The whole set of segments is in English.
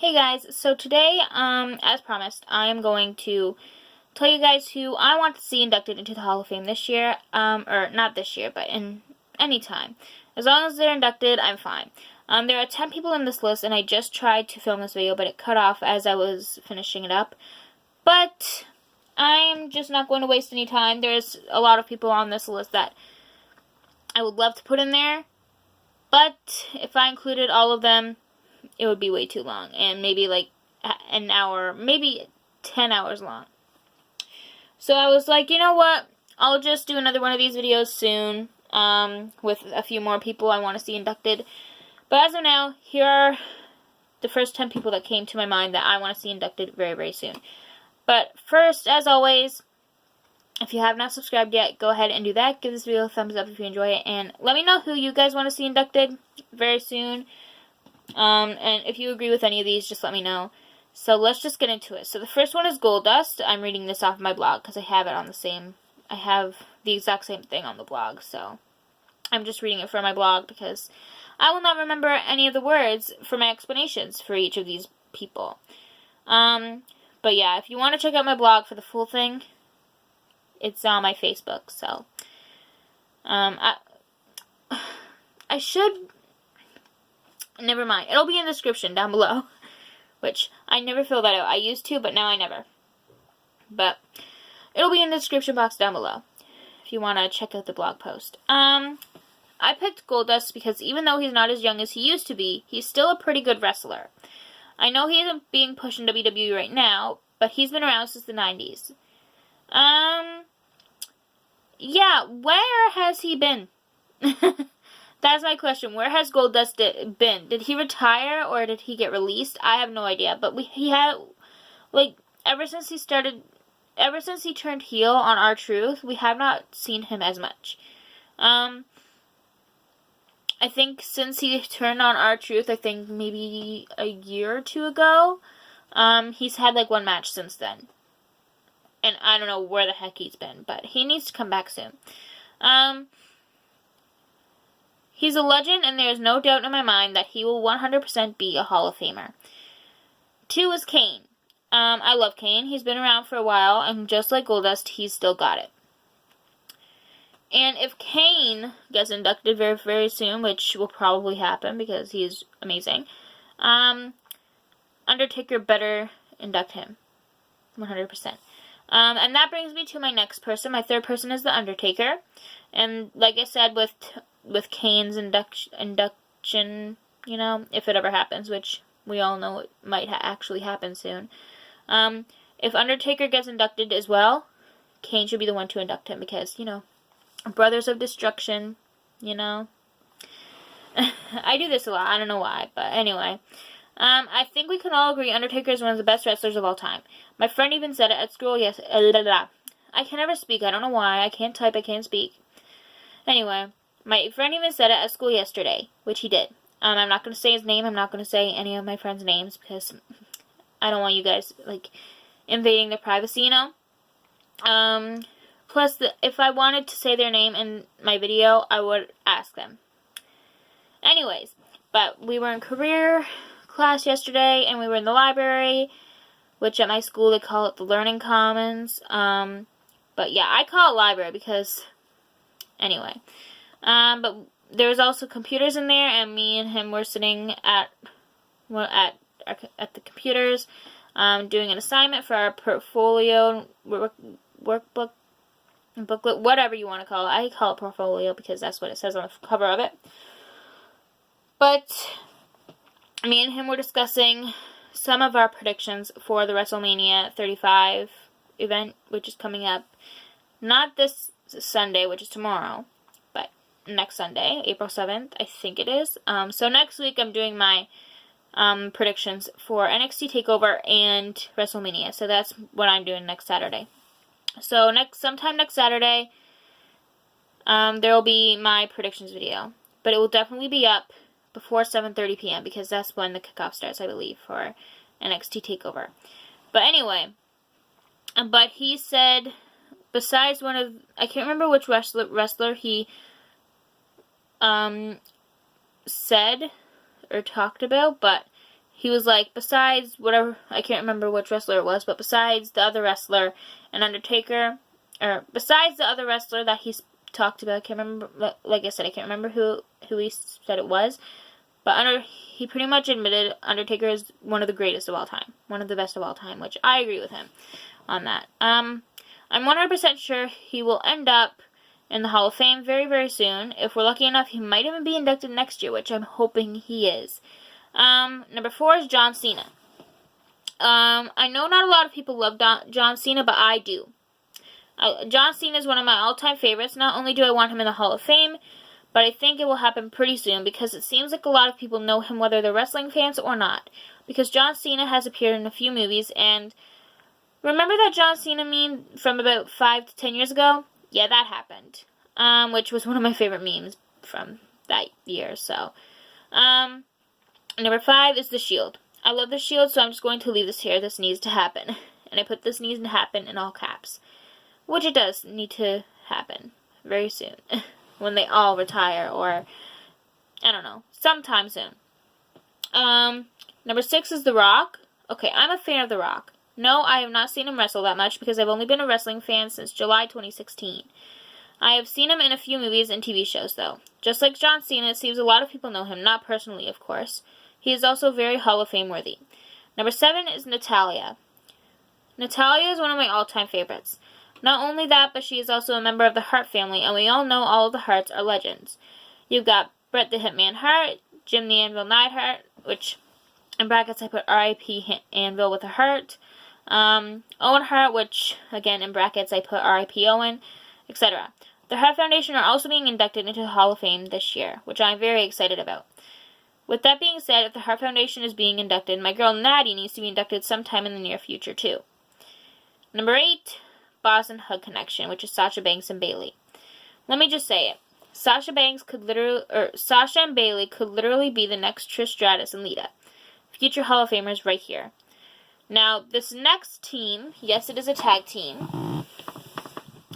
Hey guys, so today, as promised, I am going to tell you guys who I want to see inducted into the Hall of Fame this year, or not this year, but in any time. As long as they're inducted, I'm fine. There are 10 people in this list, and I just tried to film this video, but it cut off as I was finishing it up. But I'm just not going to waste any time. There's a lot of people on this list that I would love to put in there, but if I included all of them, it would be way too long, and maybe like an hour, maybe 10 hours long. So I was like, you know what, I'll just do another one of these videos soon, with a few more people I want to see inducted. But as of now, here are the first 10 people that came to my mind that I want to see inducted very, very soon. But first, as always, if you have not subscribed yet, go ahead and do that. Give this video a thumbs up if you enjoy it, and let me know who you guys want to see inducted very soon. And if you agree with any of these, just let me know. So let's just get into it. So the first one is Goldust. I'm reading this off my blog because I have it on I have the exact same thing on the blog. So I'm just reading it from my blog because I will not remember any of the words for my explanations for each of these people. But yeah, if you want to check out my blog for the full thing, it's on my Facebook. So I should... Never mind. It'll be in the description down below. Which, I never fill that out. I used to, but now I never. But, it'll be in the description box down below. If you want to check out the blog post. I picked Goldust because even though he's not as young as he used to be, he's still a pretty good wrestler. I know he isn't being pushed in WWE right now, but he's been around since the 90s. Yeah, where has he been? That's my question. Where has Goldust been? Did he retire or did he get released? I have no idea. But he had, like, ever since he turned heel on R-Truth, we have not seen him as much. I think since he turned on R-Truth, I think maybe a year or two ago, he's had, like, one match since then. And I don't know where the heck he's been, but he needs to come back soon. He's a legend, and there is no doubt in my mind that he will 100% be a Hall of Famer. 2 is Kane. I love Kane. He's been around for a while, and just like Goldust, he's still got it. And if Kane gets inducted very, very soon, which will probably happen because he's amazing, Undertaker better induct him. 100%. And that brings me to my next person. My third person is The Undertaker. And like I said, with Kane's induction, you know, if it ever happens, which we all know it might actually happen soon. If Undertaker gets inducted as well, Kane should be the one to induct him because, you know, Brothers of Destruction, you know. I do this a lot. I don't know why, but anyway. I think we can all agree Undertaker is one of the best wrestlers of all time. My friend even said it at school I can never speak. I don't know why. I can't type. I can't speak. Anyway, my friend even said it at school yesterday, which he did. I'm not going to say his name. I'm not going to say any of my friends' names because I don't want you guys, like, invading their privacy, you know. Plus, if I wanted to say their name in my video, I would ask them. Anyways, but we were in career class yesterday, and we were in the library, which at my school they call it the Learning Commons. But yeah, I call it library because, anyway. But there was also computers in there, and me and him were sitting at the computers, doing an assignment for our portfolio workbook, booklet, whatever you want to call it. I call it portfolio because that's what it says on the cover of it. But me and him were discussing some of our predictions for the WrestleMania 35 event, which is coming up. Not this Sunday, which is tomorrow, but next Sunday, April 7th, I think it is. So next week I'm doing my predictions for NXT TakeOver and WrestleMania. So that's what I'm doing next Saturday. So sometime next Saturday, there will be my predictions video. But it will definitely be up before 7:30 p.m. because that's when the kickoff starts, I believe, for NXT TakeOver. But anyway, but he said, besides I can't remember which wrestler he said or talked about, but he was like, besides whatever, I can't remember which wrestler it was, but besides the other wrestler and Undertaker, or besides the other wrestler that he's talked about, I can't remember, like I said, I can't remember who he said it was, but he pretty much admitted Undertaker is one of the greatest of all time, one of the best of all time, which I agree with him on that. I'm 100% sure he will end up in the Hall of Fame very, very soon. If we're lucky enough, he might even be inducted next year, which I'm hoping he is. Number 4 is John Cena. I know not a lot of people love John Cena, but I do. John Cena is one of my all-time favorites. Not only do I want him in the Hall of Fame, but I think it will happen pretty soon because it seems like a lot of people know him whether they're wrestling fans or not. Because John Cena has appeared in a few movies, and remember that John Cena meme from about 5 to 10 years ago? Yeah, that happened. Which was one of my favorite memes from that year, so. Number 5 is The Shield. I love The Shield, so I'm just going to leave this here. This needs to happen. And I put this needs to happen in all caps. Which it does need to happen very soon. When they all retire, or, I don't know, sometime soon. Number 6 is The Rock. Okay, I'm a fan of The Rock. No, I have not seen him wrestle that much because I've only been a wrestling fan since July 2016. I have seen him in a few movies and TV shows, though. Just like John Cena, it seems a lot of people know him, not personally, of course. He is also very Hall of Fame worthy. Number 7 is Natalya. Natalya is one of my all-time favorites. Not only that, but she is also a member of the Hart family, and we all know all of the Harts are legends. You've got Bret the Hitman Hart, Jim the Anvil Neidhart, which in brackets I put R.I.P. Anvil with a heart, Owen Hart, which again in brackets I put R.I.P. Owen, etc. The Hart Foundation are also being inducted into the Hall of Fame this year, which I'm very excited about. With that being said, if the Hart Foundation is being inducted, my girl Natty needs to be inducted sometime in the near future too. Number 8, Boss and Hug Connection, which is Sasha Banks and Bayley. Let me just say it. Sasha and Bayley could literally be the next Trish Stratus and Lita. Future Hall of Famers right here. Now, this next team, yes, it is a tag team.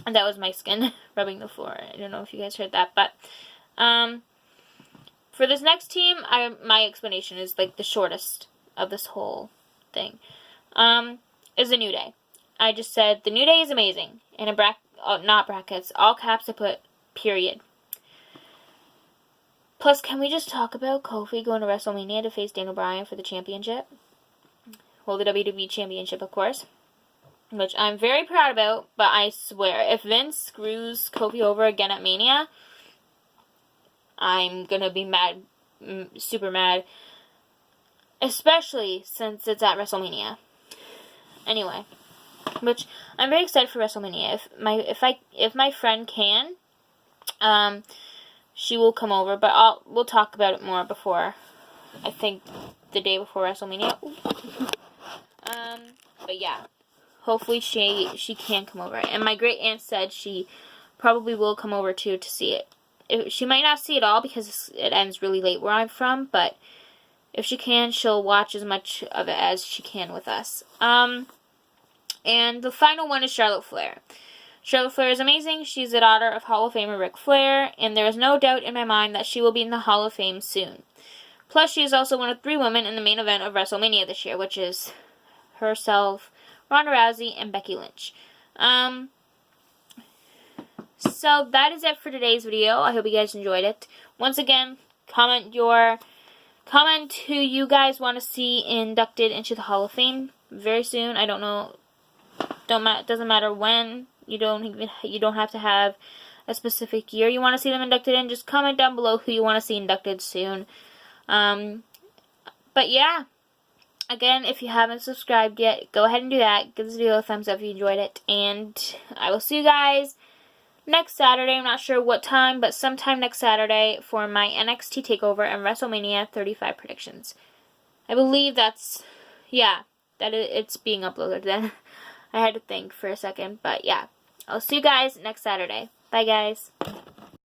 And that was my skin rubbing the floor. I don't know if you guys heard that, but for this next team, my explanation is like the shortest of this whole thing. Is the New Day. I just said the New Day is amazing. And in not brackets, all caps I put period. Plus, can we just talk about Kofi going to WrestleMania to face Daniel Bryan for the championship? Well, the WWE championship, of course. Which I'm very proud about, but I swear, if Vince screws Kofi over again at Mania, I'm gonna be mad, super mad. Especially since it's at WrestleMania. Anyway. Which I'm very excited for WrestleMania. If my friend can, she will come over. But we'll talk about it more before. I think the day before WrestleMania. But yeah, hopefully she can come over. And my great aunt said she probably will come over too to see it. She might not see it all because it ends really late where I'm from. But if she can, she'll watch as much of it as she can with us. And the final one is Charlotte Flair. Charlotte Flair is amazing. She's the daughter of Hall of Famer Ric Flair, and there is no doubt in my mind that she will be in the Hall of Fame soon. Plus, she is also one of 3 women in the main event of WrestleMania this year, which is herself, Ronda Rousey, and Becky Lynch. So that is it for today's video. I hope you guys enjoyed it. Once again, comment who you guys want to see inducted into the Hall of Fame very soon. I don't know. Doesn't matter when. You don't have to have a specific year you want to see them inducted in. Just comment down below who you want to see inducted soon. But yeah, again, if you haven't subscribed yet, go ahead and do that. Give this video a thumbs up if you enjoyed it, and I will see you guys next Saturday. I'm not sure what time, but sometime next Saturday for my NXT TakeOver and WrestleMania 35 predictions. I believe it's being uploaded then. I had to think for a second, but yeah. I'll see you guys next Saturday. Bye, guys.